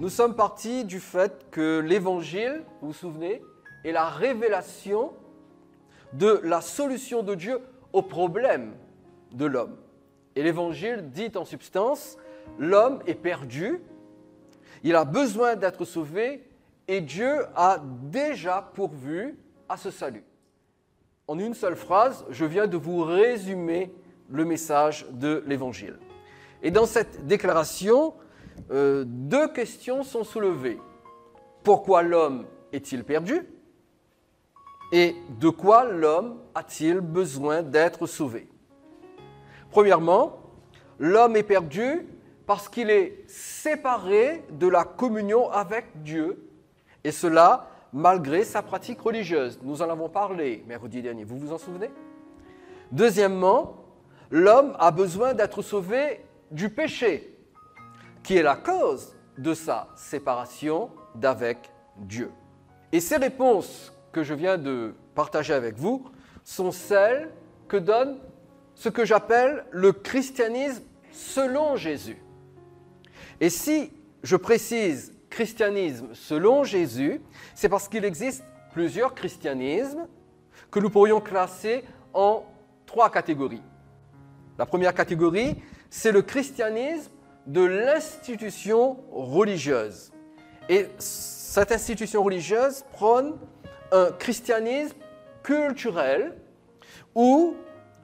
nous sommes partis du fait que l'Évangile, vous vous souvenez, est la révélation de la solution de Dieu au problème de l'homme. Et l'Évangile dit en substance, l'homme est perdu, il a besoin d'être sauvé et Dieu a déjà pourvu à ce salut. En une seule phrase, je viens de vous résumer le message de l'Évangile. Et dans cette déclaration, deux questions sont soulevées. Pourquoi l'homme est-il perdu? Et de quoi l'homme a-t-il besoin d'être sauvé? Premièrement, l'homme est perdu parce qu'il est séparé de la communion avec Dieu, et cela malgré sa pratique religieuse. Nous en avons parlé mercredi dernier, vous vous en souvenez? Deuxièmement, l'homme a besoin d'être sauvé du péché, qui est la cause de sa séparation d'avec Dieu. Et ces réponses que je viens de partager avec vous sont celles que donne ce que j'appelle le christianisme selon Jésus. Et si je précise christianisme selon Jésus, c'est parce qu'il existe plusieurs christianismes que nous pourrions classer en trois catégories. La première catégorie, c'est le christianisme de l'institution religieuse. Et cette institution religieuse prône un christianisme culturel où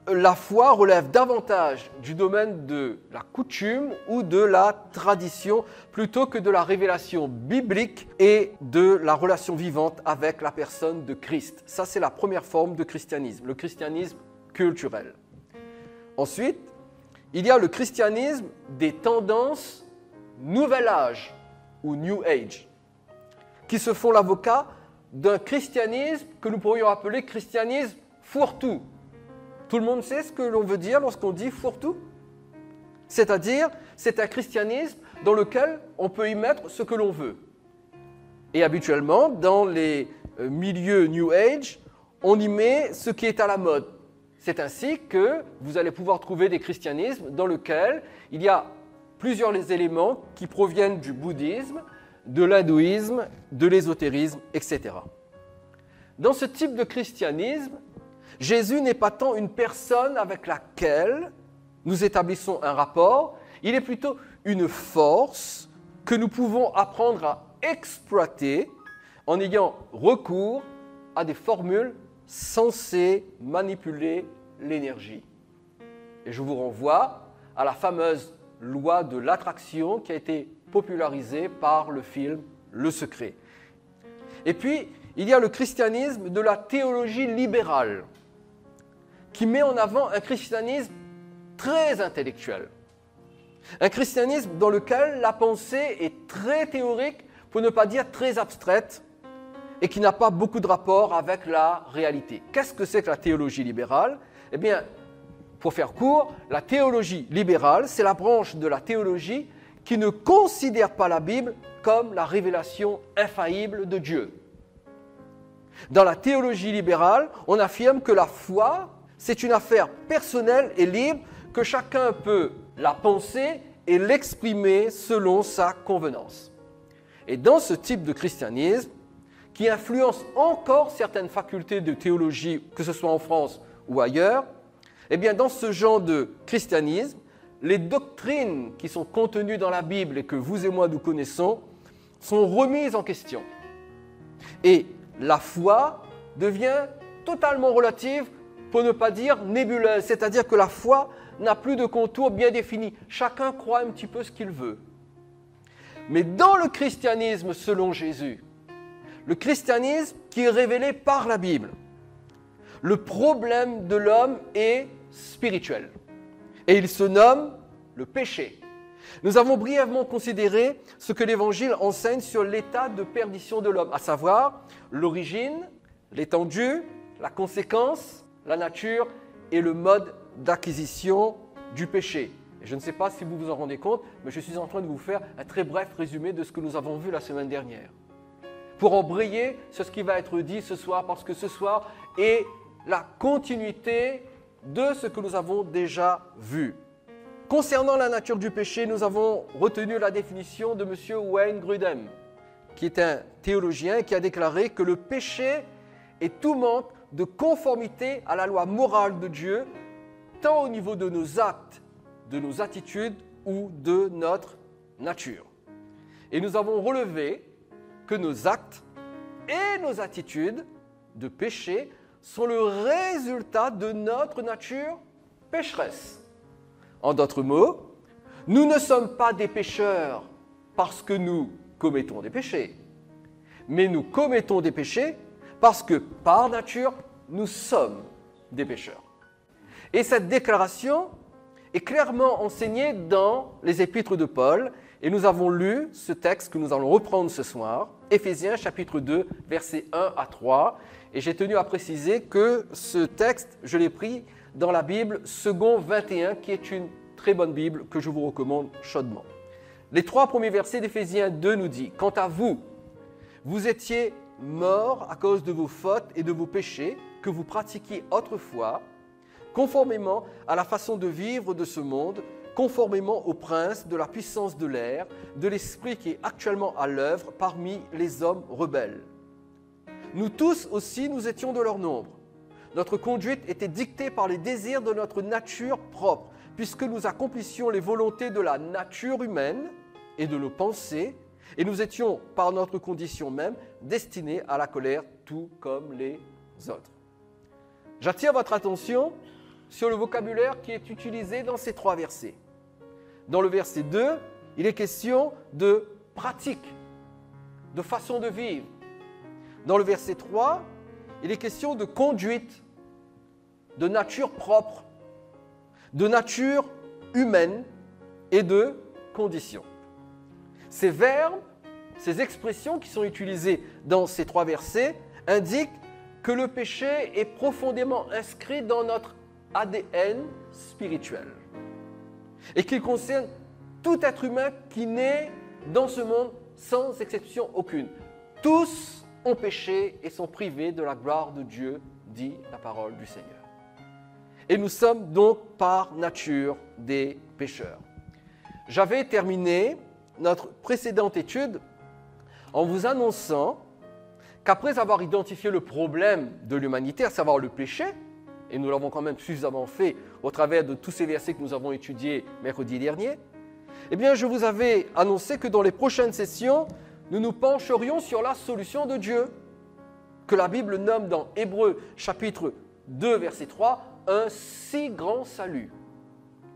la foi relève davantage du domaine de la coutume ou de la tradition plutôt que de la révélation biblique et de la relation vivante avec la personne de Christ. Ça, c'est la première forme de christianisme, le christianisme culturel. Ensuite, il y a le christianisme des tendances Nouvel Âge ou New Age, qui se font l'avocat d'un christianisme que nous pourrions appeler christianisme fourre-tout. Tout le monde sait ce que l'on veut dire lorsqu'on dit fourre-tout? C'est-à-dire, c'est un christianisme dans lequel on peut y mettre ce que l'on veut. Et habituellement, dans les milieux New Age, on y met ce qui est à la mode. C'est ainsi que vous allez pouvoir trouver des christianismes dans lesquels il y a plusieurs éléments qui proviennent du bouddhisme, de l'hindouisme, de l'ésotérisme, etc. Dans ce type de christianisme, Jésus n'est pas tant une personne avec laquelle nous établissons un rapport, il est plutôt une force que nous pouvons apprendre à exploiter en ayant recours à des formules censées manipuler l'énergie. Et je vous renvoie à la fameuse loi de l'attraction qui a été popularisée par le film Le Secret. Et puis, il y a le christianisme de la théologie libérale, qui met en avant un christianisme très intellectuel. Un christianisme dans lequel la pensée est très théorique, pour ne pas dire très abstraite, et qui n'a pas beaucoup de rapport avec la réalité. Qu'est-ce que c'est que la théologie libérale? Eh bien, pour faire court, la théologie libérale, c'est la branche de la théologie qui ne considère pas la Bible comme la révélation infaillible de Dieu. Dans la théologie libérale, on affirme que la foi, c'est une affaire personnelle et libre, que chacun peut la penser et l'exprimer selon sa convenance. Et dans ce type de christianisme, qui influence encore certaines facultés de théologie, que ce soit en France ou ailleurs, eh bien dans ce genre de christianisme, les doctrines qui sont contenues dans la Bible et que vous et moi nous connaissons sont remises en question. Et la foi devient totalement relative, pour ne pas dire nébuleuse, c'est-à-dire que la foi n'a plus de contours bien définis. Chacun croit un petit peu ce qu'il veut. Mais dans le christianisme selon Jésus, le christianisme qui est révélé par la Bible, le problème de l'homme est spirituel. Et il se nomme le péché. Nous avons brièvement considéré ce que l'Évangile enseigne sur l'état de perdition de l'homme, à savoir l'origine, l'étendue, la conséquence, la nature et le mode d'acquisition du péché. Et je ne sais pas si vous vous en rendez compte, mais je suis en train de vous faire un très bref résumé de ce que nous avons vu la semaine dernière, pour embrayer sur ce qui va être dit ce soir, parce que ce soir est la continuité de ce que nous avons déjà vu. concernant la nature du péché, nous avons retenu la définition de M. Wayne Grudem, qui est un théologien qui a déclaré que le péché est tout manque de conformité à la loi morale de Dieu, tant au niveau de nos actes, de nos attitudes ou de notre nature. Et nous avons relevé que nos actes et nos attitudes de péché sont le résultat de notre nature pécheresse. En d'autres mots, nous ne sommes pas des pécheurs parce que nous commettons des péchés, mais nous commettons des péchés parce que par nature, nous sommes des pécheurs. Et cette déclaration est clairement enseignée dans les épîtres de Paul, et nous avons lu ce texte que nous allons reprendre ce soir, Éphésiens chapitre 2, versets 1 à 3, et j'ai tenu à préciser que ce texte, je l'ai pris dans la Bible Second 21, qui est une très bonne Bible que je vous recommande chaudement. Les 3 premiers versets d'Éphésiens 2 nous disent « Quant à vous, vous étiez morts à cause de vos fautes et de vos péchés que vous pratiquiez autrefois, conformément à la façon de vivre de ce monde, conformément au prince de la puissance de l'air, de l'esprit qui est actuellement à l'œuvre parmi les hommes rebelles. Nous tous aussi, nous étions de leur nombre. Notre conduite était dictée par les désirs de notre nature propre, puisque nous accomplissions les volontés de la nature humaine et de nos pensées, et nous étions, par notre condition même, destinés à la colère, tout comme les autres. » J'attire votre attention sur le vocabulaire qui est utilisé dans ces 3 versets. Dans le verset 2, il est question de pratique, de façon de vivre. Dans le verset 3, il est question de conduite, de nature propre, de nature humaine et de conditions. Ces verbes, ces expressions qui sont utilisées dans ces 3 versets indiquent que le péché est profondément inscrit dans notre ADN spirituel et qu'il concerne tout être humain qui naît dans ce monde sans exception aucune. Tous ont péché et sont privés de la gloire de Dieu, dit la parole du Seigneur. Et nous sommes donc par nature des pécheurs. J'avais terminé notre précédente étude en vous annonçant qu'après avoir identifié le problème de l'humanité, à savoir le péché, et nous l'avons quand même suffisamment fait au travers de tous ces versets que nous avons étudiés mercredi dernier, eh bien je vous avais annoncé que dans les prochaines sessions, nous nous pencherions sur la solution de Dieu, que la Bible nomme dans Hébreux chapitre 2 verset 3, un si grand salut.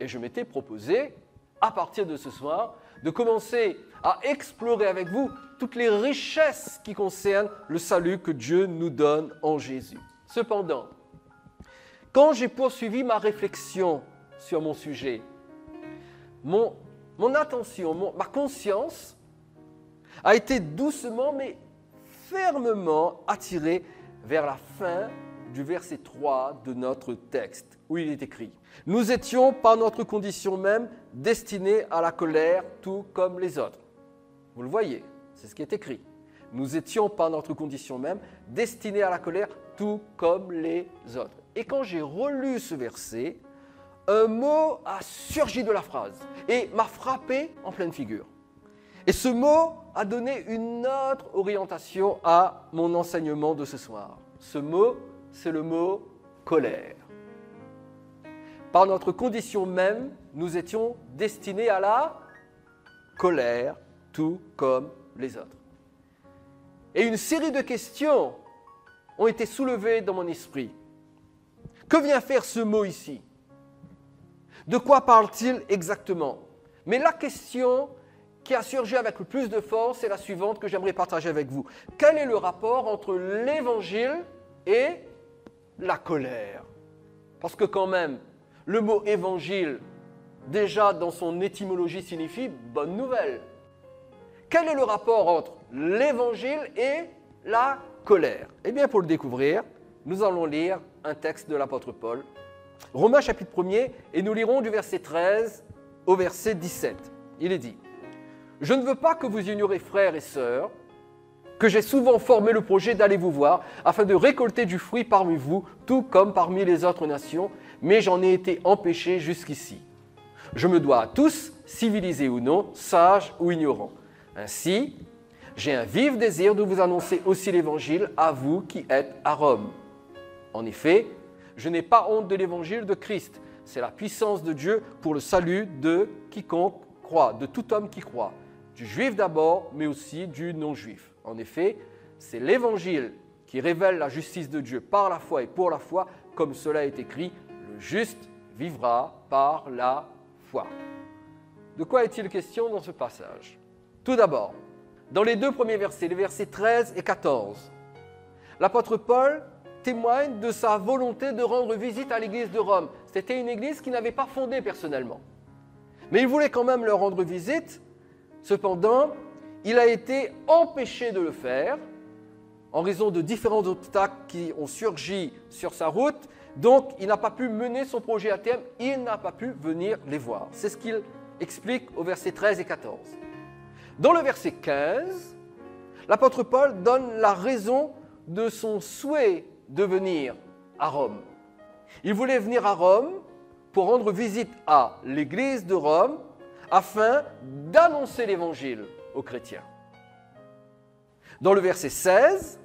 Et je m'étais proposé, à partir de ce soir, de commencer à explorer avec vous toutes les richesses qui concernent le salut que Dieu nous donne en Jésus. Cependant, quand j'ai poursuivi ma réflexion sur mon sujet, mon attention, ma conscience a été doucement mais fermement attirée vers la fin du verset 3 de notre texte, où il est écrit « Nous étions par notre condition même destinés à la colère, tout comme les autres. » Vous le voyez, c'est ce qui est écrit. Nous étions par notre condition même destinés à la colère, tout comme les autres. Et quand j'ai relu ce verset, un mot a surgi de la phrase et m'a frappé en pleine figure. Et ce mot a donné une autre orientation à mon enseignement de ce soir. Ce mot, c'est le mot colère. Par notre condition même, nous étions destinés à la colère, tout comme les autres. Et une série de questions ont été soulevées dans mon esprit. Que vient faire ce mot ici? De quoi parle-t-il exactement? Mais la question qui a surgi avec le plus de force est la suivante que j'aimerais partager avec vous. Quel est le rapport entre l'évangile et la colère? Parce que quand même, le mot évangile, déjà dans son étymologie, signifie bonne nouvelle. Quel est le rapport entre l'évangile et la colère? Eh bien, pour le découvrir, nous allons lire un texte de l'apôtre Paul, Romains chapitre 1er, et nous lirons du verset 13 au verset 17. Il est dit « Je ne veux pas que vous ignorez, frères et sœurs, que j'ai souvent formé le projet d'aller vous voir, afin de récolter du fruit parmi vous, tout comme parmi les autres nations, mais j'en ai été empêché jusqu'ici. Je me dois à tous, civilisés ou non, sages ou ignorants. Ainsi, j'ai un vif désir de vous annoncer aussi l'Évangile à vous qui êtes à Rome. En effet, je n'ai pas honte de l'Évangile de Christ. C'est la puissance de Dieu pour le salut de quiconque croit, de tout homme qui croit, du juif d'abord, mais aussi du non-juif. En effet, c'est l'Évangile qui révèle la justice de Dieu par la foi et pour la foi, comme cela est écrit, le juste vivra par la foi. De quoi est-il question dans ce passage? Tout d'abord, dans les deux premiers versets, les versets 13 et 14, l'apôtre Paul témoigne de sa volonté de rendre visite à l'église de Rome. C'était une église qu'il n'avait pas fondée personnellement. Mais il voulait quand même leur rendre visite. Cependant, il a été empêché de le faire en raison de différents obstacles qui ont surgi sur sa route. Donc, il n'a pas pu mener son projet à terme. Il n'a pas pu venir les voir. C'est ce qu'il explique au verset 13 et 14. Dans le verset 15, l'apôtre Paul donne la raison de son souhait de venir à Rome. Il voulait venir à Rome pour rendre visite à l'église de Rome afin d'annoncer l'évangile aux chrétiens. Dans le verset 16,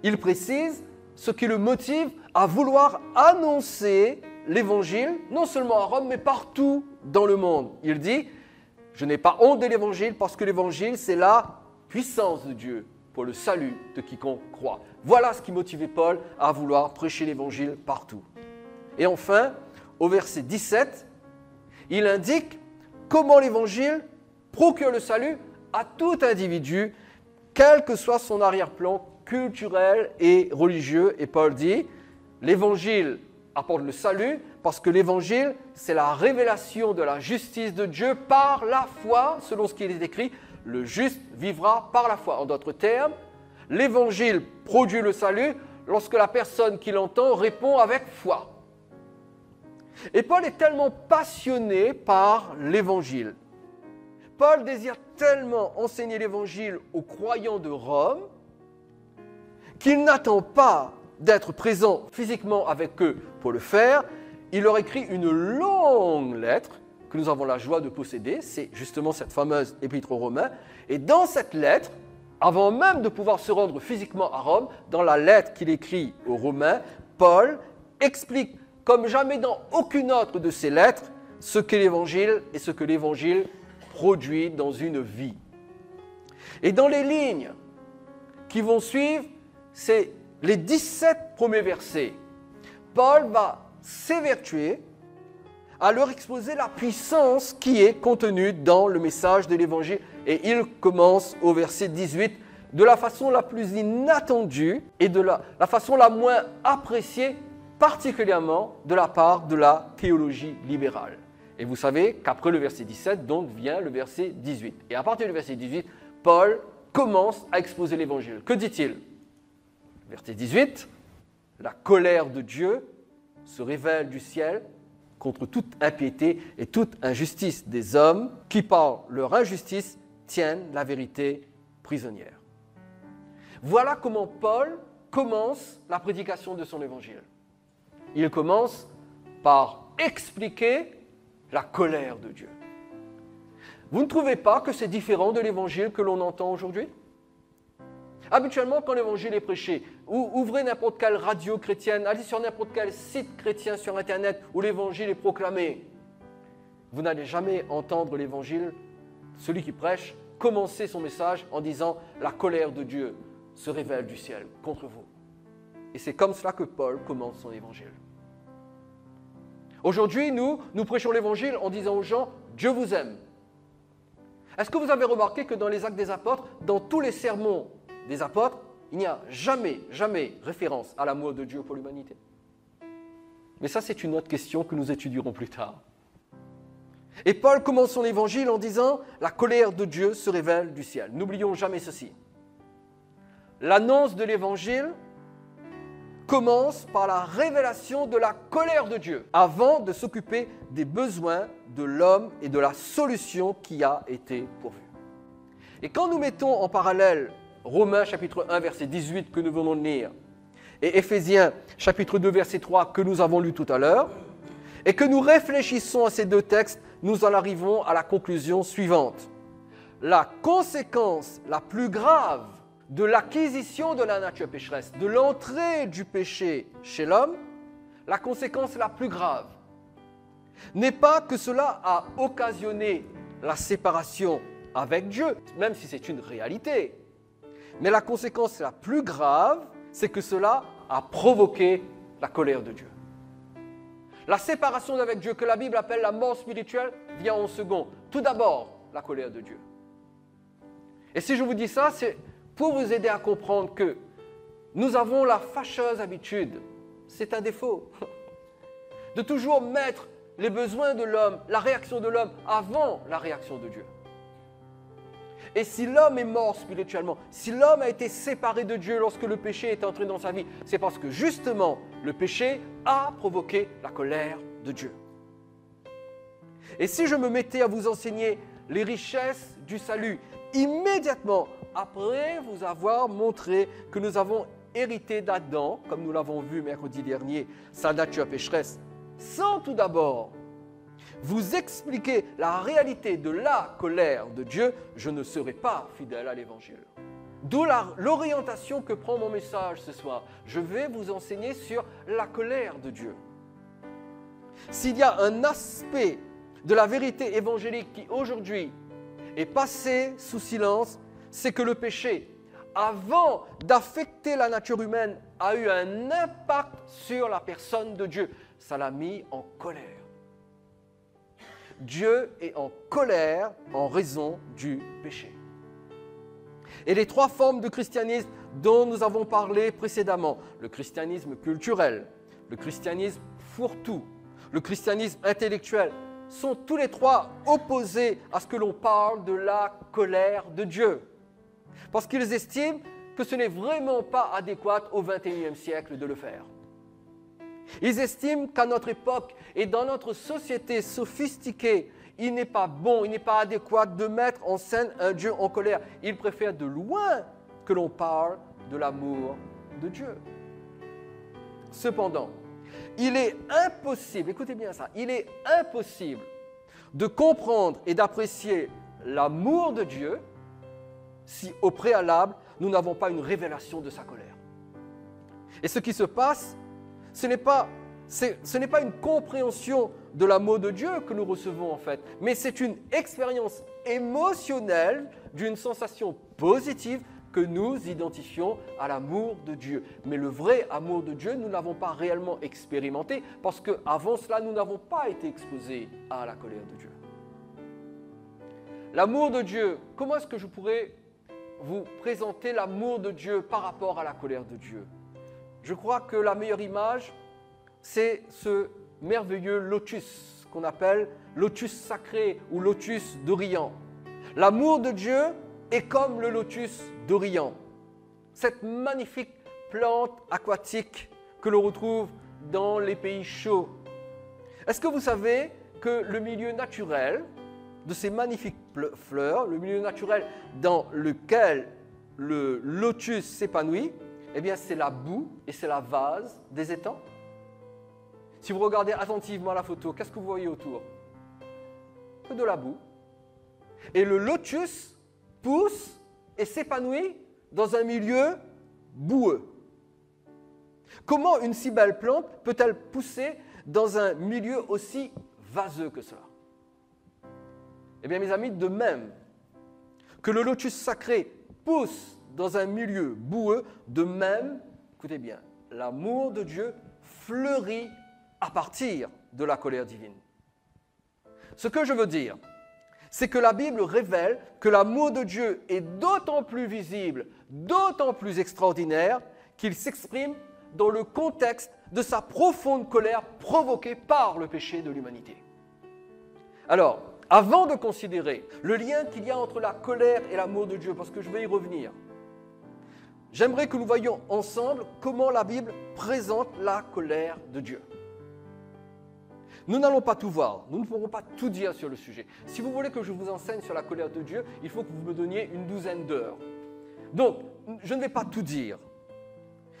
il précise ce qui le motive à vouloir annoncer l'évangile, non seulement à Rome, mais partout dans le monde. Il dit, je n'ai pas honte de l'évangile parce que l'évangile, c'est la puissance de Dieu pour le salut de quiconque croit. Voilà ce qui motivait Paul à vouloir prêcher l'évangile partout. Et enfin, au verset 17, il indique comment l'évangile procure le salut à tout individu, quel que soit son arrière-plan culturel et religieux. Et Paul dit, l'évangile apporte le salut parce que l'évangile, c'est la révélation de la justice de Dieu par la foi, selon ce qui est écrit, le juste vivra par la foi. En d'autres termes, l'évangile produit le salut lorsque la personne qui l'entend répond avec foi. Et Paul est tellement passionné par l'évangile. Paul désire tellement enseigner l'évangile aux croyants de Rome qu'il n'attend pas d'être présent physiquement avec eux pour le faire. Il leur écrit une longue lettre que nous avons la joie de posséder. C'est justement cette fameuse épître aux Romains. Et dans cette lettre, avant même de pouvoir se rendre physiquement à Rome, dans la lettre qu'il écrit aux Romains, Paul explique, comme jamais dans aucune autre de ses lettres, ce qu'est l'Évangile et ce que l'Évangile produit dans une vie. Et dans les lignes qui vont suivre, c'est les 17 premiers versets. Paul va s'évertuer à leur exposer la puissance qui est contenue dans le message de l'Évangile. Et il commence au verset 18 de la façon la plus inattendue et de la façon la moins appréciée, particulièrement de la part de la théologie libérale. Et vous savez qu'après le verset 17, donc vient le verset 18. Et à partir du verset 18, Paul commence à exposer l'Évangile. Que dit-il? Verset 18, la colère de Dieu se révèle du ciel contre toute impiété et toute injustice des hommes qui, par leur injustice, tiennent la vérité prisonnière. Voilà comment Paul commence la prédication de son évangile. Il commence par expliquer la colère de Dieu. Vous ne trouvez pas que c'est différent de l'évangile que l'on entend aujourd'hui? Habituellement, quand l'évangile est prêché, ouvrez n'importe quelle radio chrétienne, allez sur n'importe quel site chrétien sur Internet où l'évangile est proclamé. Vous n'allez jamais entendre l'évangile, celui qui prêche, commencer son message en disant « La colère de Dieu se révèle du ciel contre vous ». Et c'est comme cela que Paul commence son évangile. Aujourd'hui, nous prêchons l'évangile en disant aux gens « Dieu vous aime ». Est-ce que vous avez remarqué que dans les Actes des Apôtres, dans tous les sermons des apôtres, il n'y a jamais référence à l'amour de Dieu pour l'humanité? Mais ça, c'est une autre question que nous étudierons plus tard. Et Paul commence son évangile en disant « La colère de Dieu se révèle du ciel ». N'oublions jamais ceci. L'annonce de l'évangile commence par la révélation de la colère de Dieu, avant de s'occuper des besoins de l'homme et de la solution qui a été pourvue. Et quand nous mettons en parallèle Romains chapitre 1 verset 18 que nous venons de lire et Éphésiens chapitre 2 verset 3 que nous avons lu tout à l'heure, et que nous réfléchissons à ces deux textes, nous en arrivons à la conclusion suivante. La conséquence la plus grave de l'acquisition de la nature pécheresse, de l'entrée du péché chez l'homme, la conséquence la plus grave n'est pas que cela a occasionné la séparation avec Dieu, même si c'est une réalité. Mais la conséquence la plus grave, c'est que cela a provoqué la colère de Dieu. La séparation avec Dieu, que la Bible appelle la mort spirituelle, vient en second. Tout d'abord, la colère de Dieu. Et si je vous dis ça, c'est pour vous aider à comprendre que nous avons la fâcheuse habitude, c'est un défaut, de toujours mettre les besoins de l'homme, la réaction de l'homme avant la réaction de Dieu. Et si l'homme est mort spirituellement, si l'homme a été séparé de Dieu lorsque le péché est entré dans sa vie, c'est parce que justement le péché a provoqué la colère de Dieu. Et si je me mettais à vous enseigner les richesses du salut, immédiatement après vous avoir montré que nous avons hérité d'Adam, comme nous l'avons vu mercredi dernier, sa nature pécheresse, sans tout d'abord vous expliquer la réalité de la colère de Dieu, je ne serai pas fidèle à l'Évangile. D'où l'orientation que prend mon message ce soir. Je vais vous enseigner sur la colère de Dieu. S'il y a un aspect de la vérité évangélique qui aujourd'hui est passé sous silence, c'est que le péché, avant d'affecter la nature humaine, a eu un impact sur la personne de Dieu. Ça l'a mis en colère. Dieu est en colère en raison du péché. Et les trois formes de christianisme dont nous avons parlé précédemment, le christianisme culturel, le christianisme fourre-tout, le christianisme intellectuel, sont tous les trois opposés à ce que l'on parle de la colère de Dieu. Parce qu'ils estiment que ce n'est vraiment pas adéquat au XXIe siècle de le faire. Ils estiment qu'à notre époque et dans notre société sophistiquée, il n'est pas bon, il n'est pas adéquat de mettre en scène un Dieu en colère. Ils préfèrent de loin que l'on parle de l'amour de Dieu. Cependant, il est impossible, écoutez bien ça, il est impossible de comprendre et d'apprécier l'amour de Dieu si au préalable, nous n'avons pas une révélation de sa colère. Et ce qui se passe, ce n'est pas une compréhension de l'amour de Dieu que nous recevons en fait, mais c'est une expérience émotionnelle d'une sensation positive que nous identifions à l'amour de Dieu. Mais le vrai amour de Dieu, nous ne l'avons pas réellement expérimenté parce qu'avant cela, nous n'avons pas été exposés à la colère de Dieu. L'amour de Dieu, comment est-ce que je pourrais vous présenter l'amour de Dieu par rapport à la colère de Dieu? Je crois que la meilleure image, c'est ce merveilleux lotus qu'on appelle lotus sacré ou lotus d'Orient. L'amour de Dieu est comme le lotus d'Orient, cette magnifique plante aquatique que l'on retrouve dans les pays chauds. Est-ce que vous savez que le milieu naturel de ces magnifiques fleurs, le milieu naturel dans lequel le lotus s'épanouit, eh bien, c'est la boue et c'est la vase des étangs. Si vous regardez attentivement la photo, qu'est-ce que vous voyez autour? Que de la boue. Et le lotus pousse et s'épanouit dans un milieu boueux. Comment une si belle plante peut-elle pousser dans un milieu aussi vaseux que cela? Eh bien, mes amis, de même que le lotus sacré pousse dans un milieu boueux, de même, écoutez bien, l'amour de Dieu fleurit à partir de la colère divine. Ce que je veux dire, c'est que la Bible révèle que l'amour de Dieu est d'autant plus visible, d'autant plus extraordinaire qu'il s'exprime dans le contexte de sa profonde colère provoquée par le péché de l'humanité. Alors, avant de considérer le lien qu'il y a entre la colère et l'amour de Dieu, parce que je vais y revenir, j'aimerais que nous voyions ensemble comment la Bible présente la colère de Dieu. Nous n'allons pas tout voir, nous ne pourrons pas tout dire sur le sujet. Si vous voulez que je vous enseigne sur la colère de Dieu, il faut que vous me donniez une douzaine d'heures. Donc, je ne vais pas tout dire,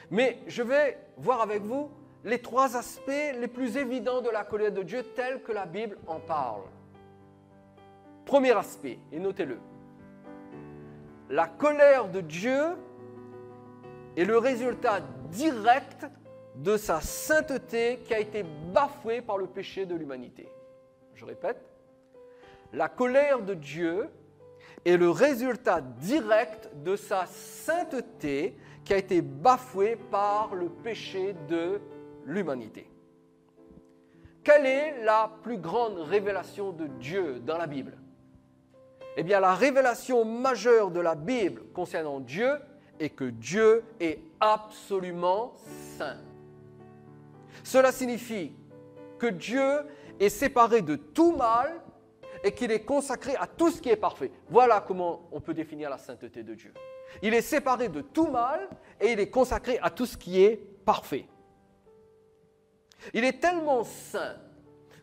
mais je vais voir avec vous les trois aspects les plus évidents de la colère de Dieu tels que la Bible en parle. Premier aspect, et notez-le. La colère de Dieu est le résultat direct de sa sainteté qui a été bafouée par le péché de l'humanité. Je répète, la colère de Dieu est le résultat direct de sa sainteté qui a été bafouée par le péché de l'humanité. Quelle est la plus grande révélation de Dieu dans la Bible? Eh bien, la révélation majeure de la Bible concernant Dieu est que Dieu est absolument saint. Cela signifie que Dieu est séparé de tout mal et qu'il est consacré à tout ce qui est parfait. Voilà comment on peut définir la sainteté de Dieu. Il est séparé de tout mal et il est consacré à tout ce qui est parfait. Il est tellement saint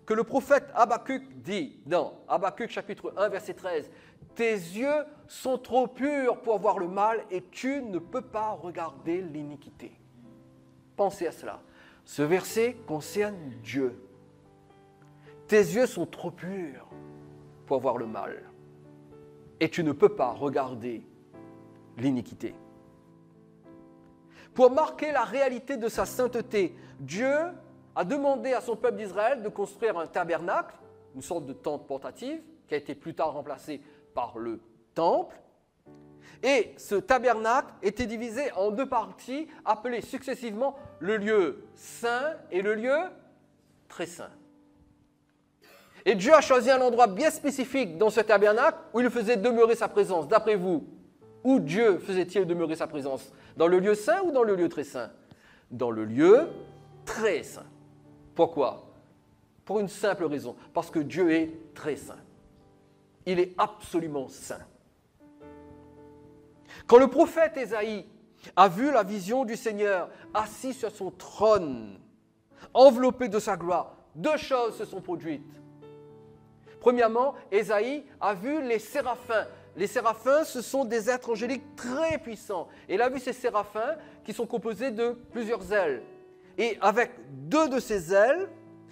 que le prophète Habakkuk dit dans Habakkuk chapitre 1 verset 13 « Tes yeux sont trop purs pour voir le mal et tu ne peux pas regarder l'iniquité. » Pensez à cela. Ce verset concerne Dieu. Tes yeux sont trop purs pour voir le mal et tu ne peux pas regarder l'iniquité. Pour marquer la réalité de sa sainteté, Dieu a demandé à son peuple d'Israël de construire un tabernacle, une sorte de tente portative, qui a été plus tard remplacée par le temple. Et ce tabernacle était divisé en deux parties, appelées successivement le lieu saint et le lieu très saint. Et Dieu a choisi un endroit bien spécifique dans ce tabernacle où il faisait demeurer sa présence. D'après vous, où Dieu faisait-il demeurer sa présence? Dans le lieu saint ou dans le lieu très saint? Dans le lieu très saint. Pourquoi? Pour une simple raison, parce que Dieu est très saint. Il est absolument saint. Quand le prophète Ésaïe a vu la vision du Seigneur assis sur son trône, enveloppé de sa gloire, deux choses se sont produites. Premièrement, Ésaïe a vu les séraphins. Les séraphins, ce sont des êtres angéliques très puissants. Et il a vu ces séraphins qui sont composés de plusieurs ailes. Et avec deux de ces ailes,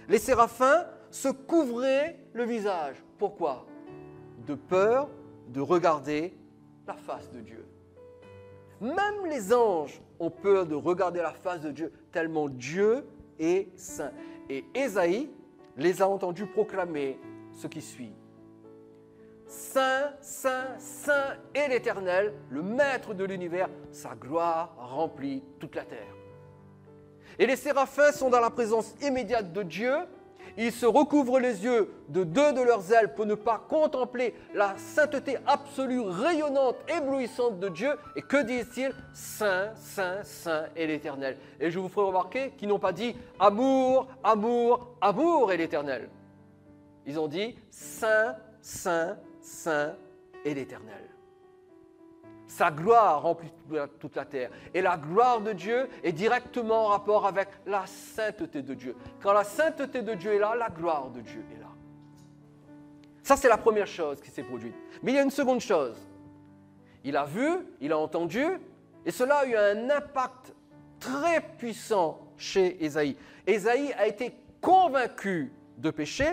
les séraphins se couvraient le visage. Pourquoi? De peur de regarder la face de Dieu. Même les anges ont peur de regarder la face de Dieu, tellement Dieu est saint. Et Ésaïe les a entendus proclamer ce qui suit. Saint, Saint, Saint est l'Éternel, le Maître de l'univers, sa gloire remplit toute la terre. Et les séraphins sont dans la présence immédiate de Dieu. Ils se recouvrent les yeux de deux de leurs ailes pour ne pas contempler la sainteté absolue, rayonnante, éblouissante de Dieu. Et que disent-ils? Saint, Saint, Saint est l'Éternel. Et je vous ferai remarquer qu'ils n'ont pas dit amour, amour, amour est l'Éternel. Ils ont dit Saint, Saint, Saint est l'Éternel. Sa gloire remplit toute la terre. Et la gloire de Dieu est directement en rapport avec la sainteté de Dieu. Quand la sainteté de Dieu est là, la gloire de Dieu est là. Ça, c'est la première chose qui s'est produite. Mais il y a une seconde chose. Il a vu, il a entendu, et cela a eu un impact très puissant chez Ésaïe. Ésaïe a été convaincu de péché,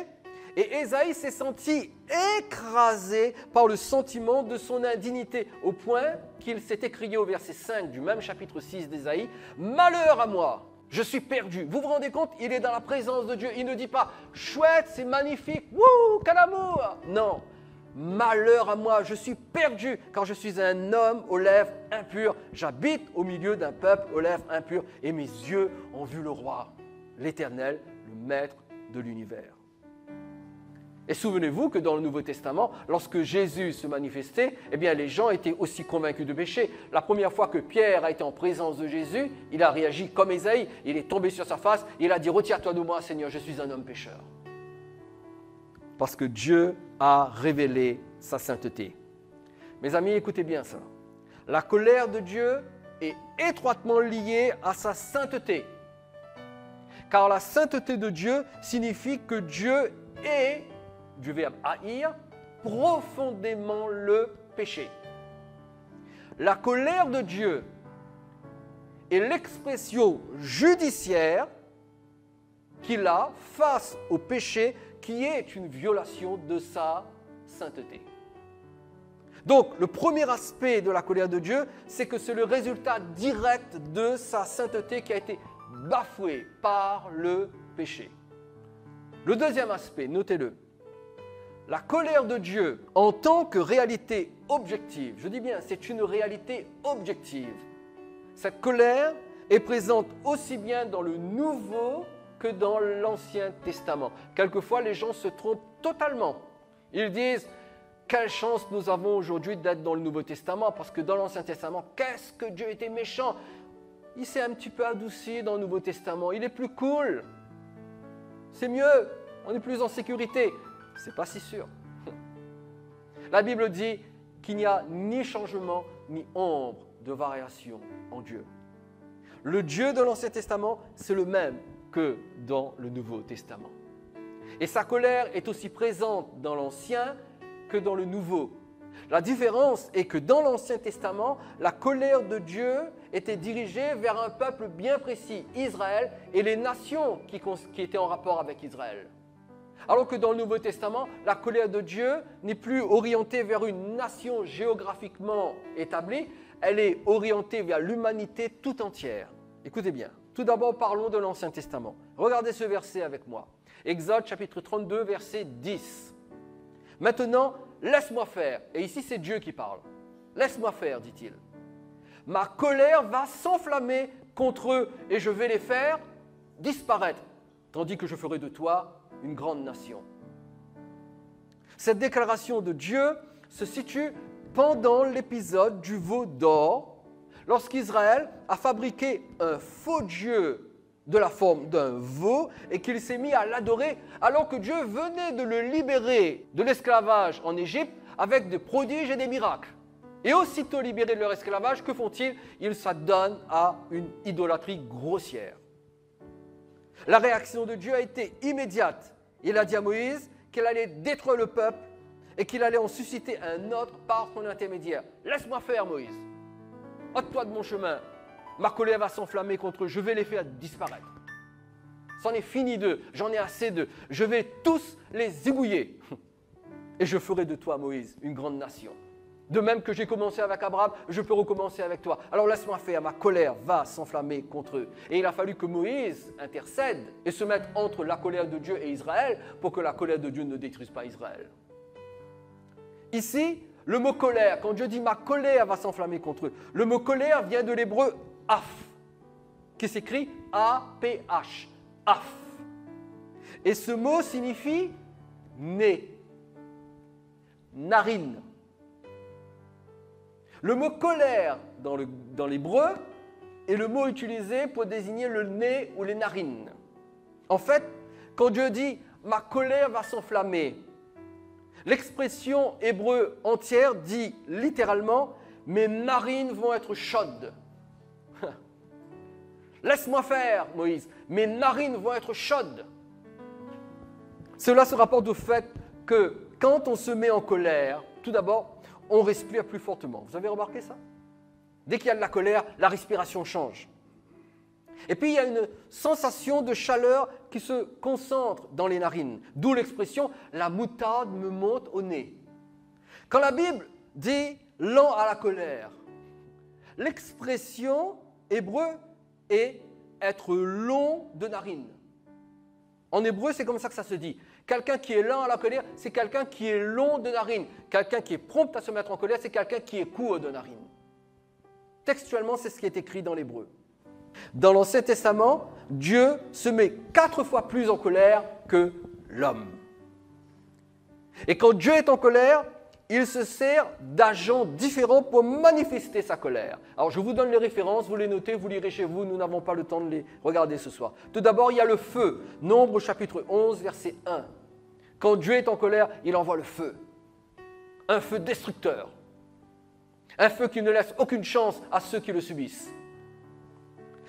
et Ésaïe s'est senti écrasé par le sentiment de son indignité, au point qu'il s'est écrié au verset 5 du même chapitre 6 d'Ésaïe, « Malheur à moi, je suis perdu ». Vous vous rendez compte? Il est dans la présence de Dieu. Il ne dit pas « Chouette, c'est magnifique, wouh, quel amour !» Non, « Malheur à moi, je suis perdu, car je suis un homme aux lèvres impures. J'habite au milieu d'un peuple aux lèvres impures, et mes yeux ont vu le roi, l'Éternel, le Maître de l'univers. » Et souvenez-vous que dans le Nouveau Testament, lorsque Jésus se manifestait, eh bien les gens étaient aussi convaincus de péché. La première fois que Pierre a été en présence de Jésus, il a réagi comme Ésaïe. Il est tombé sur sa face et il a dit « Retire-toi de moi, Seigneur, je suis un homme pécheur. » Parce que Dieu a révélé sa sainteté. Mes amis, écoutez bien ça. La colère de Dieu est étroitement liée à sa sainteté. Car la sainteté de Dieu signifie que Dieu est, du verbe haïr, profondément le péché. La colère de Dieu est l'expression judiciaire qu'il a face au péché qui est une violation de sa sainteté. Donc, le premier aspect de la colère de Dieu, c'est que c'est le résultat direct de sa sainteté qui a été bafouée par le péché. Le deuxième aspect, notez-le, la colère de Dieu en tant que réalité objective, je dis bien, c'est une réalité objective. Cette colère est présente aussi bien dans le Nouveau que dans l'Ancien Testament. Quelquefois, les gens se trompent totalement. Ils disent, quelle chance nous avons aujourd'hui d'être dans le Nouveau Testament, parce que dans l'Ancien Testament, qu'est-ce que Dieu était méchant. Il s'est un petit peu adouci dans le Nouveau Testament, il est plus cool. C'est mieux, on est plus en sécurité. C'est pas si sûr. La Bible dit qu'il n'y a ni changement, ni ombre de variation en Dieu. Le Dieu de l'Ancien Testament, c'est le même que dans le Nouveau Testament. Et sa colère est aussi présente dans l'Ancien que dans le Nouveau. La différence est que dans l'Ancien Testament, la colère de Dieu était dirigée vers un peuple bien précis, Israël, et les nations qui étaient en rapport avec Israël. Alors que dans le Nouveau Testament, la colère de Dieu n'est plus orientée vers une nation géographiquement établie, elle est orientée vers l'humanité tout entière. Écoutez bien, tout d'abord parlons de l'Ancien Testament. Regardez ce verset avec moi. Exode chapitre 32, verset 10. Maintenant, laisse-moi faire. Et ici, c'est Dieu qui parle. Laisse-moi faire, dit-il. Ma colère va s'enflammer contre eux et je vais les faire disparaître, tandis que je ferai de toi une grande nation. Cette déclaration de Dieu se situe pendant l'épisode du veau d'or, lorsqu'Israël a fabriqué un faux Dieu de la forme d'un veau et qu'il s'est mis à l'adorer alors que Dieu venait de le libérer de l'esclavage en Égypte avec des prodiges et des miracles. Et aussitôt libérés de leur esclavage, que font-ils? Ils s'adonnent à une idolâtrie grossière. La réaction de Dieu a été immédiate. Il a dit à Moïse qu'il allait détruire le peuple et qu'il allait en susciter un autre par son intermédiaire. Laisse-moi faire, Moïse. Ôte-toi de mon chemin. Ma colère va s'enflammer contre eux, je vais les faire disparaître. C'en est fini d'eux, j'en ai assez d'eux. Je vais tous les ébouiller. Et je ferai de toi, Moïse, une grande nation. De même que j'ai commencé avec Abraham, je peux recommencer avec toi. Alors laisse-moi faire, ma colère va s'enflammer contre eux. Et il a fallu que Moïse intercède et se mette entre la colère de Dieu et Israël pour que la colère de Dieu ne détruise pas Israël. Ici, le mot colère, quand Dieu dit ma colère va s'enflammer contre eux, le mot colère vient de l'hébreu af, qui s'écrit A-P-H, af. Et ce mot signifie nez, narine. Le mot colère dans l'hébreu est le mot utilisé pour désigner le nez ou les narines. En fait, quand Dieu dit « ma colère va s'enflammer », l'expression hébreu entière dit littéralement « mes narines vont être chaudes ». Laisse-moi faire, Moïse, mes narines vont être chaudes. Cela se rapporte au fait que quand on se met en colère, tout d'abord, on respire plus fortement. Vous avez remarqué ça? Dès qu'il y a de la colère, la respiration change. Et puis il y a une sensation de chaleur qui se concentre dans les narines. D'où l'expression « la moutarde me monte au nez ». Quand la Bible dit « lent à la colère », l'expression hébreu est « être long de narines ». En hébreu, c'est comme ça que ça se dit. Quelqu'un qui est lent à la colère, c'est quelqu'un qui est long de narines. Quelqu'un qui est prompt à se mettre en colère, c'est quelqu'un qui est court de narines. Textuellement, c'est ce qui est écrit dans l'hébreu. Dans l'Ancien Testament, Dieu se met 4 fois plus en colère que l'homme. Et quand Dieu est en colère, il se sert d'agents différents pour manifester sa colère. Alors je vous donne les références, vous les notez, vous lirez chez vous, nous n'avons pas le temps de les regarder ce soir. Tout d'abord, il y a le feu. Nombre chapitre 11, verset 1. Quand Dieu est en colère, il envoie le feu. Un feu destructeur. Un feu qui ne laisse aucune chance à ceux qui le subissent.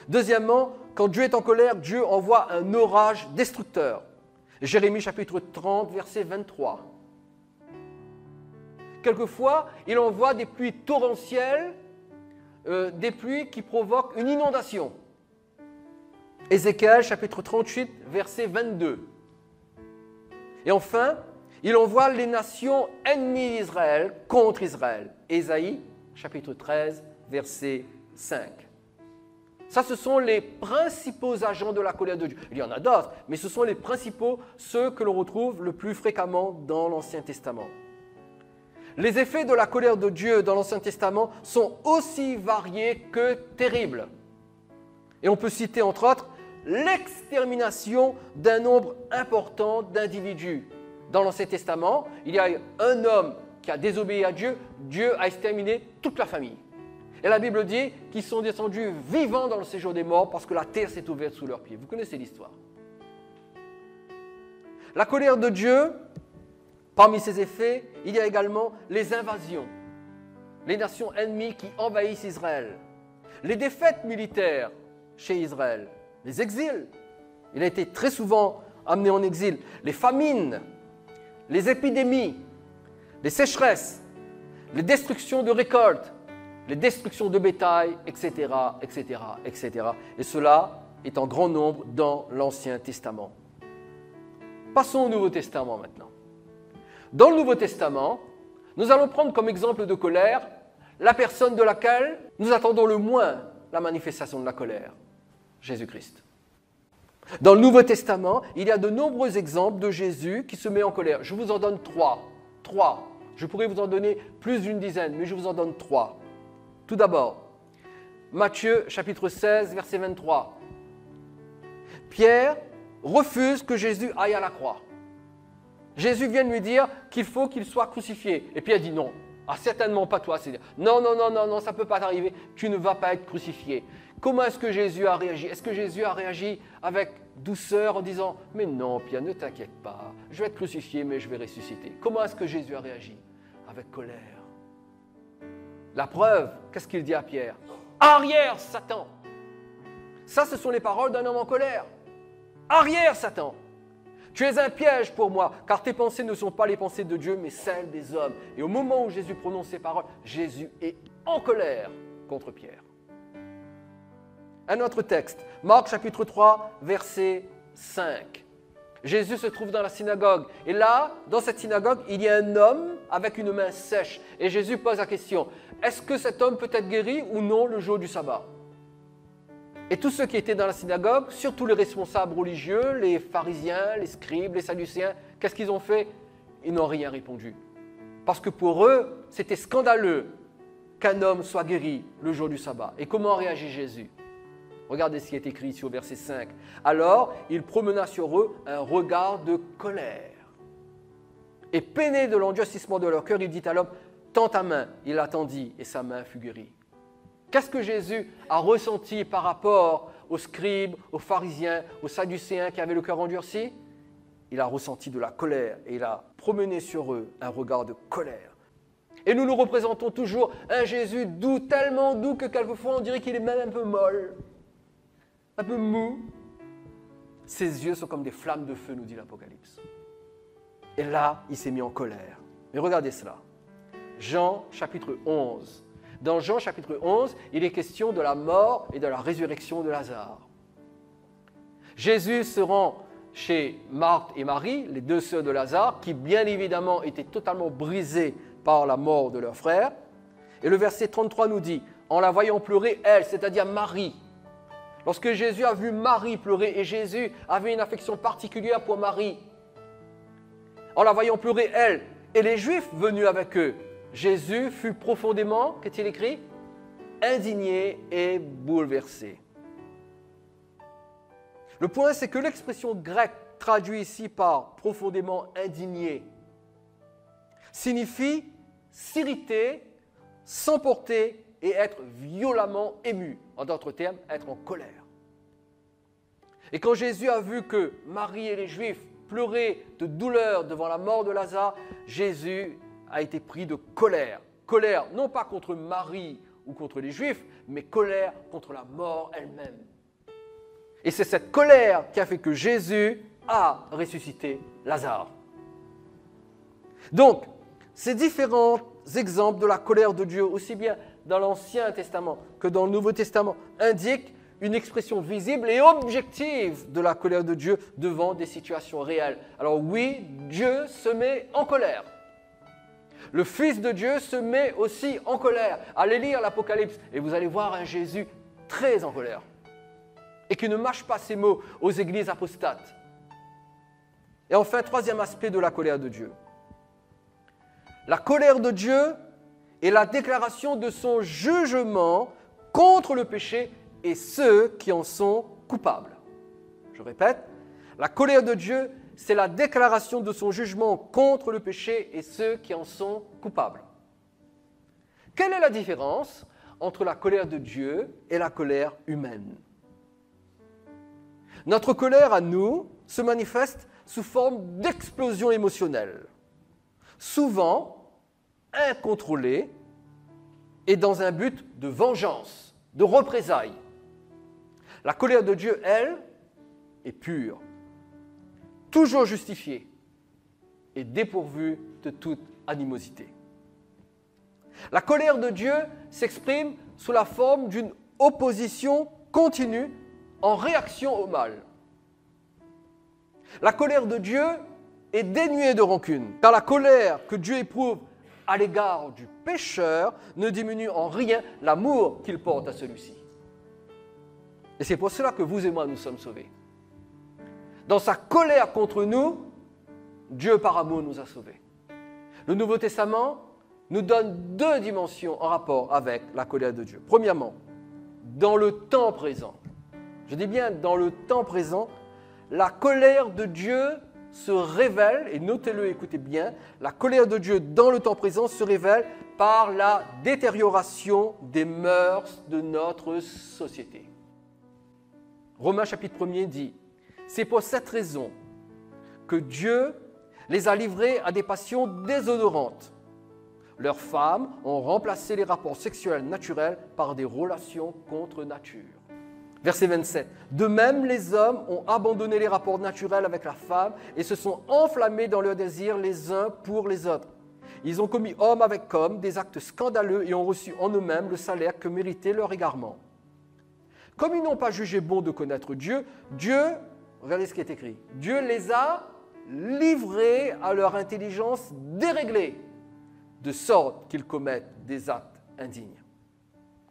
Deuxièmement, quand Dieu est en colère, Dieu envoie un orage destructeur. Jérémie chapitre 30, verset 23. Quelquefois, il envoie des pluies torrentielles, des pluies qui provoquent une inondation. Ézéchiel chapitre 38, verset 22. Et enfin, il envoie les nations ennemies d'Israël contre Israël. Ésaïe chapitre 13, verset 5. Ça, ce sont les principaux agents de la colère de Dieu. Il y en a d'autres, mais ce sont les principaux, ceux que l'on retrouve le plus fréquemment dans l'Ancien Testament. Les effets de la colère de Dieu dans l'Ancien Testament sont aussi variés que terribles. Et on peut citer entre autres l'extermination d'un nombre important d'individus. Dans l'Ancien Testament, il y a un homme qui a désobéi à Dieu, Dieu a exterminé toute la famille. Et la Bible dit qu'ils sont descendus vivants dans le séjour des morts parce que la terre s'est ouverte sous leurs pieds. Vous connaissez l'histoire. La colère de Dieu, parmi ses effets, il y a également les invasions, les nations ennemies qui envahissent Israël, les défaites militaires chez Israël, les exils. Il a été très souvent amené en exil, les famines, les épidémies, les sécheresses, les destructions de récoltes, les destructions de bétail, etc., etc., etc. Et cela est en grand nombre dans l'Ancien Testament. Passons au Nouveau Testament maintenant. Dans le Nouveau Testament, nous allons prendre comme exemple de colère la personne de laquelle nous attendons le moins la manifestation de la colère, Jésus-Christ. Dans le Nouveau Testament, il y a de nombreux exemples de Jésus qui se met en colère. Je vous en donne trois. Je pourrais vous en donner plus d'une dizaine, mais je vous en donne 3. Tout d'abord, Matthieu chapitre 16, verset 23. Pierre refuse que Jésus aille à la croix. Jésus vient de lui dire qu'il faut qu'il soit crucifié. Et Pierre dit non. Ah, certainement pas toi. Non, ça ne peut pas t'arriver. Tu ne vas pas être crucifié. Comment est-ce que Jésus a réagi? Est-ce que Jésus a réagi avec douceur en disant « Mais non, Pierre, ne t'inquiète pas. Je vais être crucifié, mais je vais ressusciter. » Comment est-ce que Jésus a réagi? Avec colère. La preuve, qu'est-ce qu'il dit à Pierre? « Arrière, Satan !» Ça, ce sont les paroles d'un homme en colère. « Arrière, Satan ! Tu es un piège pour moi, car tes pensées ne sont pas les pensées de Dieu, mais celles des hommes. » Et au moment où Jésus prononce ces paroles, Jésus est en colère contre Pierre. Un autre texte, Marc chapitre 3, verset 5. Jésus se trouve dans la synagogue. Et là, dans cette synagogue, il y a un homme avec une main sèche. Et Jésus pose la question, est-ce que cet homme peut être guéri ou non le jour du sabbat? Et tous ceux qui étaient dans la synagogue, surtout les responsables religieux, les pharisiens, les scribes, les sadducéens, qu'est-ce qu'ils ont fait? Ils n'ont rien répondu. Parce que pour eux, c'était scandaleux qu'un homme soit guéri le jour du sabbat. Et comment réagit Jésus? Regardez ce qui est écrit ici au verset 5. Alors, il promena sur eux un regard de colère. Et peiné de l'endurcissement de leur cœur, il dit à l'homme, tends ta main. Il la tendit et sa main fut guérie. Qu'est-ce que Jésus a ressenti par rapport aux scribes, aux pharisiens, aux sadducéens qui avaient le cœur endurci? Il a ressenti de la colère et il a promené sur eux un regard de colère. Et nous représentons toujours un Jésus doux, tellement doux que quelquefois on dirait qu'il est même un peu molle. Un peu mou. Ses yeux sont comme des flammes de feu, nous dit l'Apocalypse. Et là, il s'est mis en colère. Mais regardez cela. Jean chapitre 11. Dans Jean chapitre 11, il est question de la mort et de la résurrection de Lazare. Jésus se rend chez Marthe et Marie, les deux sœurs de Lazare, qui bien évidemment étaient totalement brisées par la mort de leur frère. Et le verset 33 nous dit, en la voyant pleurer, elle, c'est-à-dire Marie, lorsque Jésus a vu Marie pleurer, et Jésus avait une affection particulière pour Marie, en la voyant pleurer, elle, et les Juifs venus avec eux, Jésus fut profondément, qu'est-il écrit? Indigné et bouleversé. Le point, c'est que l'expression grecque traduite ici par profondément indigné signifie s'irriter, s'emporter et être violemment ému. En d'autres termes, être en colère. Et quand Jésus a vu que Marie et les Juifs pleuraient de douleur devant la mort de Lazare, Jésus a été pris de colère. Colère non pas contre Marie ou contre les Juifs, mais colère contre la mort elle-même. Et c'est cette colère qui a fait que Jésus a ressuscité Lazare. Donc, ces différents exemples de la colère de Dieu, aussi bien dans l'Ancien Testament que dans le Nouveau Testament, indiquent une expression visible et objective de la colère de Dieu devant des situations réelles. Alors oui, Dieu se met en colère. Le Fils de Dieu se met aussi en colère. Allez lire l'Apocalypse et vous allez voir un Jésus très en colère et qui ne mâche pas ses mots aux églises apostates. Et enfin, troisième aspect de la colère de Dieu. La colère de Dieu est la déclaration de son jugement contre le péché et ceux qui en sont coupables. Je répète, la colère de Dieu, c'est la déclaration de son jugement contre le péché et ceux qui en sont coupables. Quelle est la différence entre la colère de Dieu et la colère humaine? Notre colère à nous se manifeste sous forme d'explosion émotionnelle, souvent incontrôlée et dans un but de vengeance, de représailles. La colère de Dieu, elle, est pure, toujours justifiée et dépourvue de toute animosité. La colère de Dieu s'exprime sous la forme d'une opposition continue en réaction au mal. La colère de Dieu est dénuée de rancune, car la colère que Dieu éprouve à l'égard du pécheur ne diminue en rien l'amour qu'il porte à celui-ci. Et c'est pour cela que vous et moi, nous sommes sauvés. Dans sa colère contre nous, Dieu par amour nous a sauvés. Le Nouveau Testament nous donne deux dimensions en rapport avec la colère de Dieu. Premièrement, dans le temps présent. Je dis bien dans le temps présent, la colère de Dieu se révèle, et notez-le, écoutez bien, la colère de Dieu dans le temps présent se révèle par la détérioration des mœurs de notre société. Romains chapitre 1er dit, c'est pour cette raison que Dieu les a livrés à des passions déshonorantes. Leurs femmes ont remplacé les rapports sexuels naturels par des relations contre nature. Verset 27. De même, les hommes ont abandonné les rapports naturels avec la femme et se sont enflammés dans leurs désirs les uns pour les autres. Ils ont commis homme avec homme des actes scandaleux et ont reçu en eux-mêmes le salaire que méritait leur égarement. Comme ils n'ont pas jugé bon de connaître Dieu, regardez ce qui est écrit, Dieu les a livrés à leur intelligence déréglée, de sorte qu'ils commettent des actes indignes.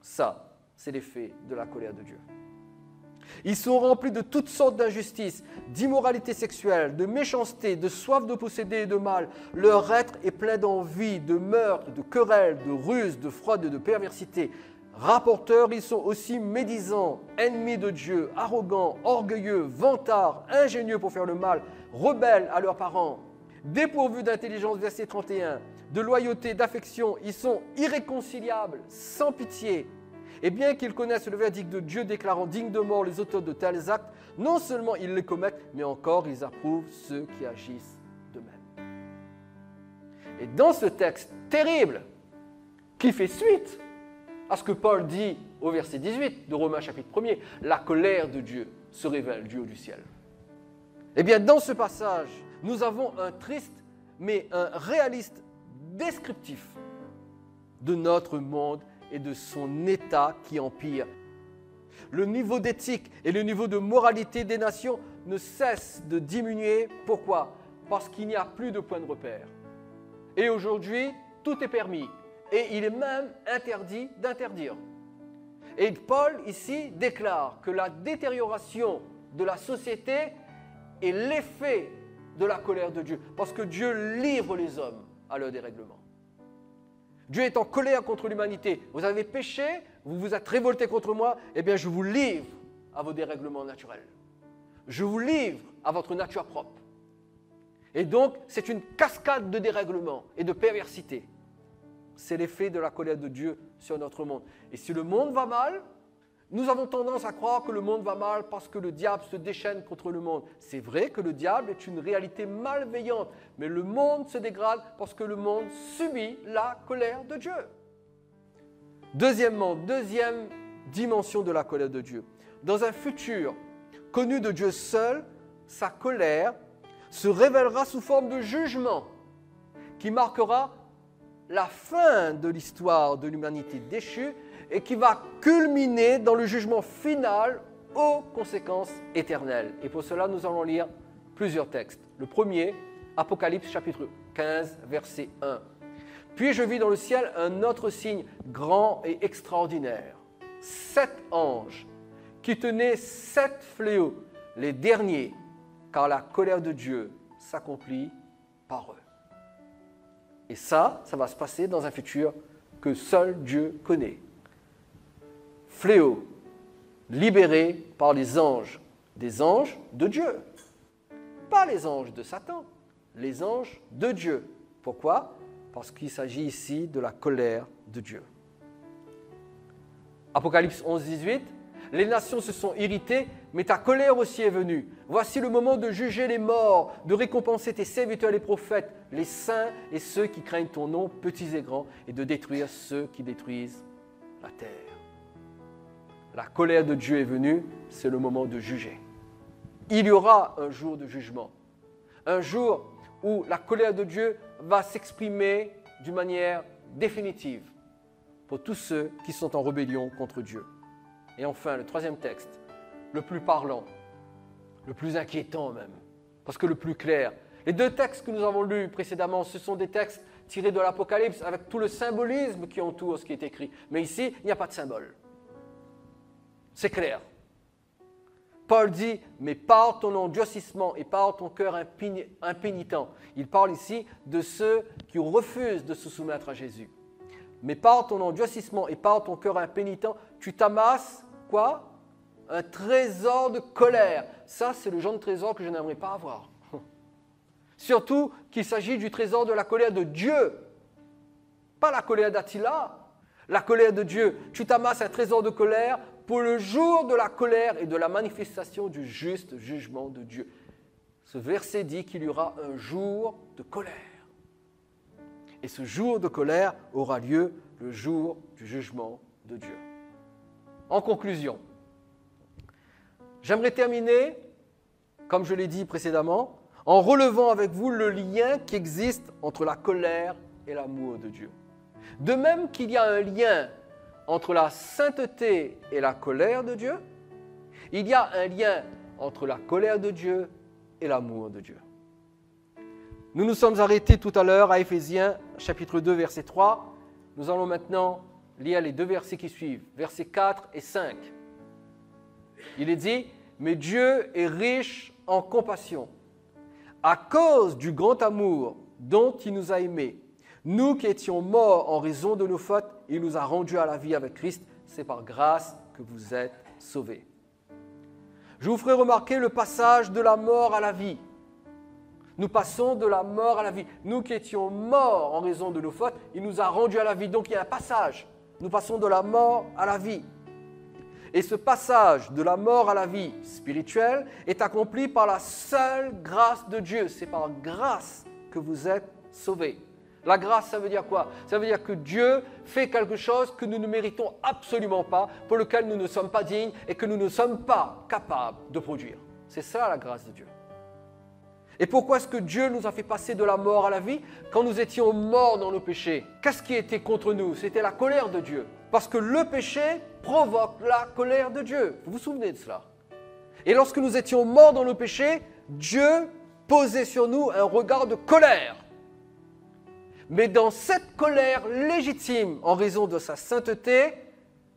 Ça, c'est l'effet de la colère de Dieu. Ils sont remplis de toutes sortes d'injustices, d'immoralité sexuelle, de méchanceté, de soif de posséder et de mal. Leur être est plein d'envie, de meurtre, de querelles, de ruses, de fraude et de perversité. Rapporteurs, ils sont aussi médisants, ennemis de Dieu, arrogants, orgueilleux, vantards, ingénieux pour faire le mal, rebelles à leurs parents, dépourvus d'intelligence, verset 31, de loyauté, d'affection, ils sont irréconciliables, sans pitié. Et bien qu'ils connaissent le verdict de Dieu déclarant dignes de mort les auteurs de tels actes, non seulement ils les commettent, mais encore ils approuvent ceux qui agissent de même. Et dans ce texte terrible, qui fait suite à ce que Paul dit au verset 18 de Romains chapitre 1er, la colère de Dieu se révèle du haut du ciel. Eh bien, dans ce passage, nous avons un triste, mais un réaliste descriptif de notre monde et de son état qui empire. Le niveau d'éthique et le niveau de moralité des nations ne cessent de diminuer. Pourquoi? Parce qu'il n'y a plus de point de repère. Et aujourd'hui, tout est permis. Et il est même interdit d'interdire. Et Paul, ici, déclare que la détérioration de la société est l'effet de la colère de Dieu. Parce que Dieu livre les hommes à leur dérèglement. Dieu est en colère contre l'humanité. Vous avez péché, vous vous êtes révolté contre moi, eh bien je vous livre à vos dérèglements naturels. Je vous livre à votre nature propre. Et donc, c'est une cascade de dérèglements et de perversité. C'est l'effet de la colère de Dieu sur notre monde. Et si le monde va mal, nous avons tendance à croire que le monde va mal parce que le diable se déchaîne contre le monde. C'est vrai que le diable est une réalité malveillante, mais le monde se dégrade parce que le monde subit la colère de Dieu. Deuxièmement, deuxième dimension de la colère de Dieu. Dans un futur connu de Dieu seul, sa colère se révélera sous forme de jugement qui marquera la fin de l'histoire de l'humanité déchue et qui va culminer dans le jugement final aux conséquences éternelles. Et pour cela, nous allons lire plusieurs textes. Le premier, Apocalypse chapitre 15, verset 1. « Puis je vis dans le ciel un autre signe grand et extraordinaire. 7 anges qui tenaient 7 fléaux, les derniers, car la colère de Dieu s'accomplit par eux. » Et ça va se passer dans un futur que seul Dieu connaît. Fléaux, libérés par les anges, des anges de Dieu. Pas les anges de Satan, les anges de Dieu. Pourquoi ? Parce qu'il s'agit ici de la colère de Dieu. Apocalypse 11, 18. Les nations se sont irritées, mais ta colère aussi est venue. Voici le moment de juger les morts, de récompenser tes serviteurs les prophètes, les saints et ceux qui craignent ton nom, petits et grands, et de détruire ceux qui détruisent la terre. La colère de Dieu est venue, c'est le moment de juger. Il y aura un jour de jugement, un jour où la colère de Dieu va s'exprimer d'une manière définitive pour tous ceux qui sont en rébellion contre Dieu. Et enfin, le troisième texte, le plus parlant, le plus inquiétant même, parce que le plus clair. Les 2 textes que nous avons lus précédemment, ce sont des textes tirés de l'Apocalypse avec tout le symbolisme qui entoure ce qui est écrit. Mais ici, il n'y a pas de symbole. C'est clair. Paul dit, mais par ton endurcissement et par ton cœur impénitent. Il parle ici de ceux qui refusent de se soumettre à Jésus. Mais par ton endurcissement et par ton cœur impénitent, tu t'amasses, quoi ? Un trésor de colère. Ça, c'est le genre de trésor que je n'aimerais pas avoir. Surtout qu'il s'agit du trésor de la colère de Dieu. Pas la colère d'Attila, la colère de Dieu. Tu t'amasses un trésor de colère pour le jour de la colère et de la manifestation du juste jugement de Dieu. Ce verset dit qu'il y aura un jour de colère. Et ce jour de colère aura lieu le jour du jugement de Dieu. En conclusion, j'aimerais terminer, comme je l'ai dit précédemment, en relevant avec vous le lien qui existe entre la colère et l'amour de Dieu. De même qu'il y a un lien entre la sainteté et la colère de Dieu, il y a un lien entre la colère de Dieu et l'amour de Dieu. Nous nous sommes arrêtés tout à l'heure à Éphésiens chapitre 2, verset 3. Nous allons maintenant lire les 2 versets qui suivent, versets 4 et 5. Il est dit, « Mais Dieu est riche en compassion, à cause du grand amour dont il nous a aimés. Nous qui étions morts en raison de nos fautes, il nous a rendus à la vie avec Christ. C'est par grâce que vous êtes sauvés. » Je vous ferai remarquer le passage de la mort à la vie. Nous passons de la mort à la vie. Nous qui étions morts en raison de nos fautes, il nous a rendus à la vie. Donc il y a un passage. Nous passons de la mort à la vie. Et ce passage de la mort à la vie spirituelle est accompli par la seule grâce de Dieu. C'est par grâce que vous êtes sauvés. La grâce, ça veut dire quoi ? Ça veut dire que Dieu fait quelque chose que nous ne méritons absolument pas, pour lequel nous ne sommes pas dignes et que nous ne sommes pas capables de produire. C'est ça la grâce de Dieu. Et pourquoi est-ce que Dieu nous a fait passer de la mort à la vie quand nous étions morts dans nos péchés? Qu'est-ce qui était contre nous? C'était la colère de Dieu. Parce que le péché provoque la colère de Dieu. Vous vous souvenez de cela? Et lorsque nous étions morts dans nos péchés, Dieu posait sur nous un regard de colère. Mais dans cette colère légitime, en raison de sa sainteté,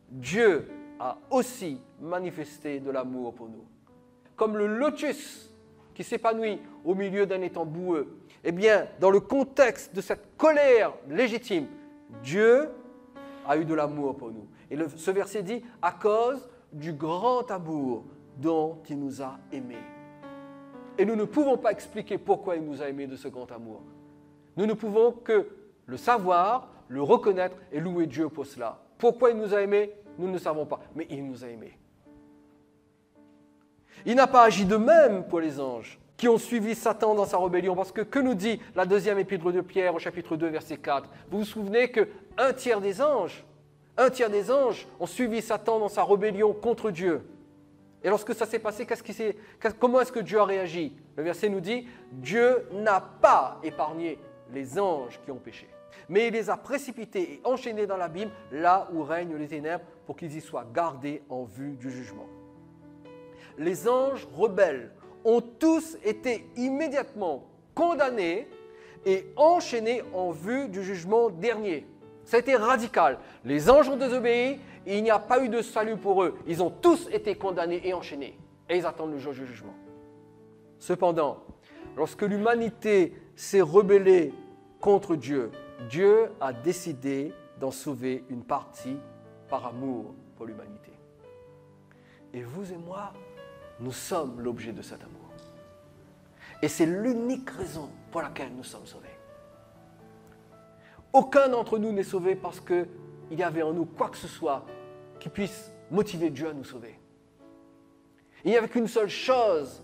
Dieu a aussi manifesté de l'amour pour nous. Comme le lotus qui s'épanouit au milieu d'un étang boueux, eh bien, dans le contexte de cette colère légitime, Dieu a eu de l'amour pour nous. Et ce verset dit, à cause du grand amour dont il nous a aimés. Et nous ne pouvons pas expliquer pourquoi il nous a aimés de ce grand amour. Nous ne pouvons que le savoir, le reconnaître et louer Dieu pour cela. Pourquoi il nous a aimés, nous ne savons pas, mais il nous a aimés. Il n'a pas agi de même pour les anges qui ont suivi Satan dans sa rébellion. Parce que nous dit la deuxième épître de Pierre au chapitre 2, verset 4? Vous vous souvenez qu'un tiers des anges ont suivi Satan dans sa rébellion contre Dieu. Et lorsque ça s'est passé, comment est-ce que Dieu a réagi? Le verset nous dit, Dieu n'a pas épargné les anges qui ont péché. mais il les a précipités et enchaînés dans l'abîme, là où règnent les ténèbres, pour qu'ils y soient gardés en vue du jugement. Les anges rebelles ont tous été immédiatement condamnés et enchaînés en vue du jugement dernier. Ça a été radical. Les anges ont désobéi et il n'y a pas eu de salut pour eux. Ils ont tous été condamnés et enchaînés. Et ils attendent le jour du jugement. Cependant, lorsque l'humanité s'est rebellée contre Dieu, Dieu a décidé d'en sauver une partie par amour pour l'humanité. Et vous et moi, nous sommes l'objet de cet amour. Et c'est l'unique raison pour laquelle nous sommes sauvés. Aucun d'entre nous n'est sauvé parce qu'il y avait en nous quoi que ce soit qui puisse motiver Dieu à nous sauver. Il n'y avait qu'une seule chose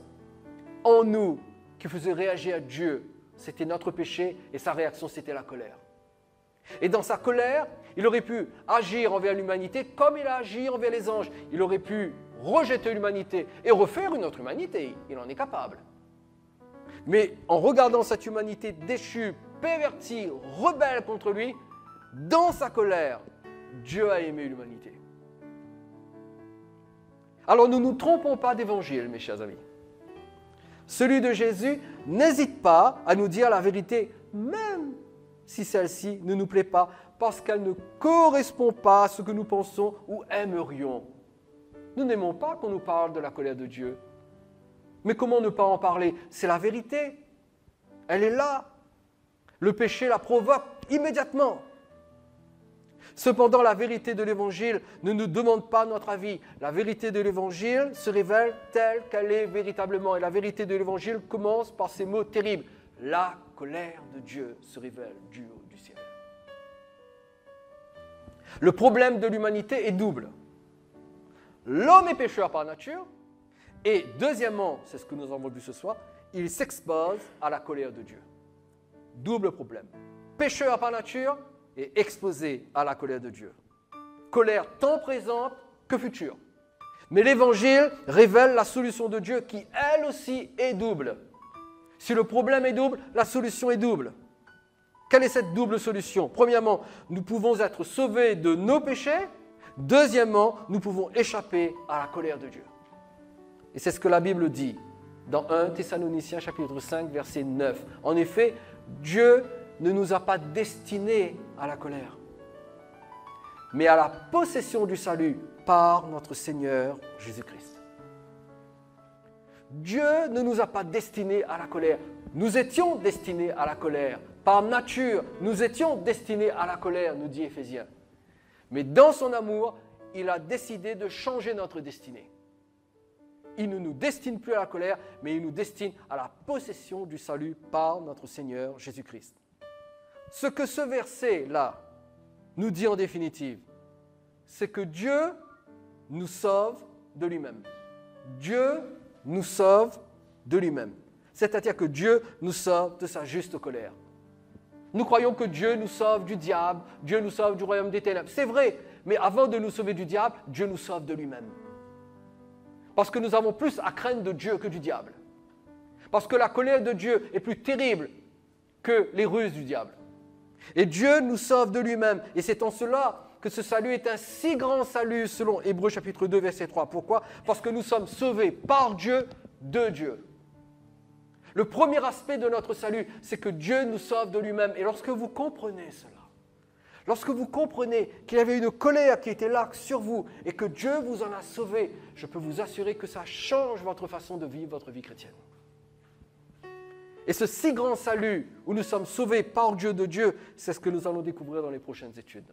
en nous qui faisait réagir à Dieu. C'était notre péché et sa réaction, c'était la colère. Et dans sa colère, il aurait pu agir envers l'humanité comme il a agi envers les anges. Il aurait pu rejeter l'humanité et refaire une autre humanité. Il en est capable. Mais en regardant cette humanité déchue, pervertie, rebelle contre lui, dans sa colère, Dieu a aimé l'humanité. Alors ne nous trompons pas d'évangile, mes chers amis. Celui de Jésus n'hésite pas à nous dire la vérité, même si celle-ci ne nous plaît pas, parce qu'elle ne correspond pas à ce que nous pensons ou aimerions. Nous n'aimons pas qu'on nous parle de la colère de Dieu. Mais comment ne pas en parler? C'est la vérité. Elle est là. Le péché la provoque immédiatement. Cependant, la vérité de l'Évangile ne nous demande pas notre avis. La vérité de l'Évangile se révèle telle qu'elle est véritablement. Et la vérité de l'Évangile commence par ces mots terribles. La colère de Dieu se révèle du haut du ciel. Le problème de l'humanité est double. L'homme est pécheur par nature. Et deuxièmement, c'est ce que nous avons vu ce soir, il s'expose à la colère de Dieu. Double problème. Pécheur par nature et exposé à la colère de Dieu. Colère tant présente que future. Mais l'Évangile révèle la solution de Dieu qui, elle aussi, est double. Si le problème est double, la solution est double. Quelle est cette double solution? Premièrement, nous pouvons être sauvés de nos péchés. Deuxièmement, nous pouvons échapper à la colère de Dieu. Et c'est ce que la Bible dit dans 1 Thessaloniciens chapitre 5, verset 9. En effet, Dieu ne nous a pas destinés à la colère, mais à la possession du salut par notre Seigneur Jésus-Christ. Dieu ne nous a pas destinés à la colère. Nous étions destinés à la colère. Par nature, nous étions destinés à la colère, nous dit Éphésiens. Mais dans son amour, il a décidé de changer notre destinée. Il ne nous destine plus à la colère, mais il nous destine à la possession du salut par notre Seigneur Jésus-Christ. Ce que ce verset-là nous dit en définitive, c'est que Dieu nous sauve de lui-même. Dieu nous sauve de lui-même. C'est-à-dire que Dieu nous sauve de sa juste colère. Nous croyons que Dieu nous sauve du diable, Dieu nous sauve du royaume des ténèbres. C'est vrai, mais avant de nous sauver du diable, Dieu nous sauve de lui-même. Parce que nous avons plus à craindre de Dieu que du diable. Parce que la colère de Dieu est plus terrible que les ruses du diable. Et Dieu nous sauve de lui-même. Et c'est en cela que ce salut est un si grand salut selon Hébreux chapitre 2, verset 3. Pourquoi? Parce que nous sommes sauvés par Dieu, de Dieu. Le premier aspect de notre salut, c'est que Dieu nous sauve de lui-même. Et lorsque vous comprenez cela, lorsque vous comprenez qu'il y avait une colère qui était là sur vous et que Dieu vous en a sauvé, je peux vous assurer que ça change votre façon de vivre votre vie chrétienne. Et ce si grand salut où nous sommes sauvés par Dieu de Dieu, c'est ce que nous allons découvrir dans les prochaines études.